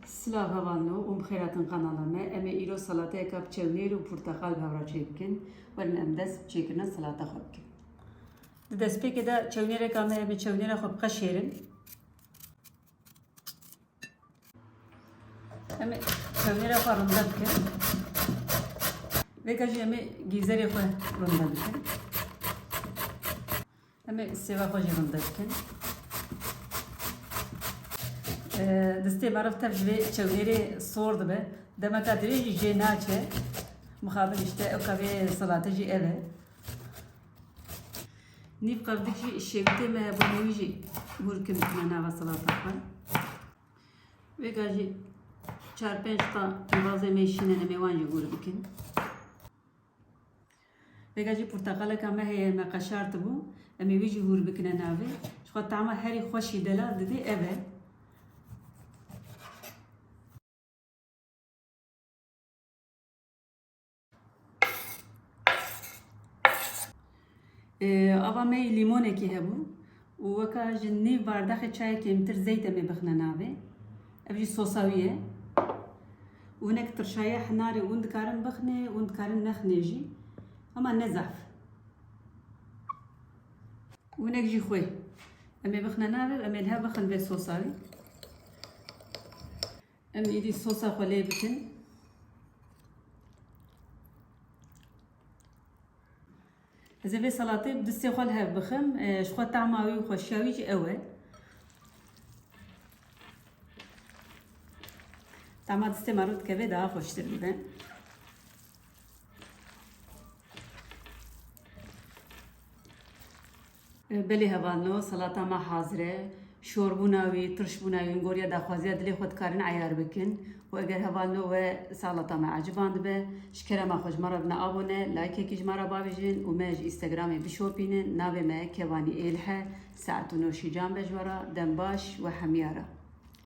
Silav havanno bxêratın kanalına em îro salateyeka çewnêr û porteqal hevra çêbikin werin em dest çêkirina salata xwe bikin. Di destpêkê de çewnêreka me em ê çewnêra xwe biqeşêrin. Em ê çewnêra xwe rinda bikin. Vêka jî em ê gîzerê xwe rinda bikin. Em ê sêva xwe jî rinda bikin. Destê meriv tev ji vê çewnêrê sor dibe, demeka dirê jî jê naçe. Mixabin işte ew vê salata jî ev e. Nîv qevdik jî şêwitê me hebûnê wî jî hûrkin dikine nava salata xwe. Vêga jî 4-5 ta pîvazê me şînin em ê wan jî hûr bikin. Vêga jî porteqaleka me heye me qeşart bû, em ê wî jî hûr bikine navê. Ji xwe tama herî xweşî delal didê ev e. Ava me lîmonekî hebû û weka ji nîv bardexê çayekê em tir zeyt em ê bixine navê. Ev jî sosa wî ye. û hinek tirşaya hinarê hûn dikarin bixine, hûn dikarin nexine jî. Ama ne zaf. û hinek jî xwe. Em ê bixine navê, em ê li hev bixin vê sosa wî. Em êdî sosa xwe lê bikin. Ez ê vê salatê bi distê xwe li hev bixim, ji xwe tama wî û xweşiya wî jî ew e. Tama distê me rû dikeve daha xweştir dibe. Belê hevalno salata me hazir e. Şorbûna wî, tirşbûna wî, goriya daxwaziya dilê xwe dikarin eyar bikin. û eger hevalno we salata me eciban dibe, ji kerema xwe ji me re neabone, likeekî ji me re bavêjin û me ji Instagramê bişopînin. Navê me Kevanî Êlhe, saet û noşîcan bejwara, dem baş we hemiyara.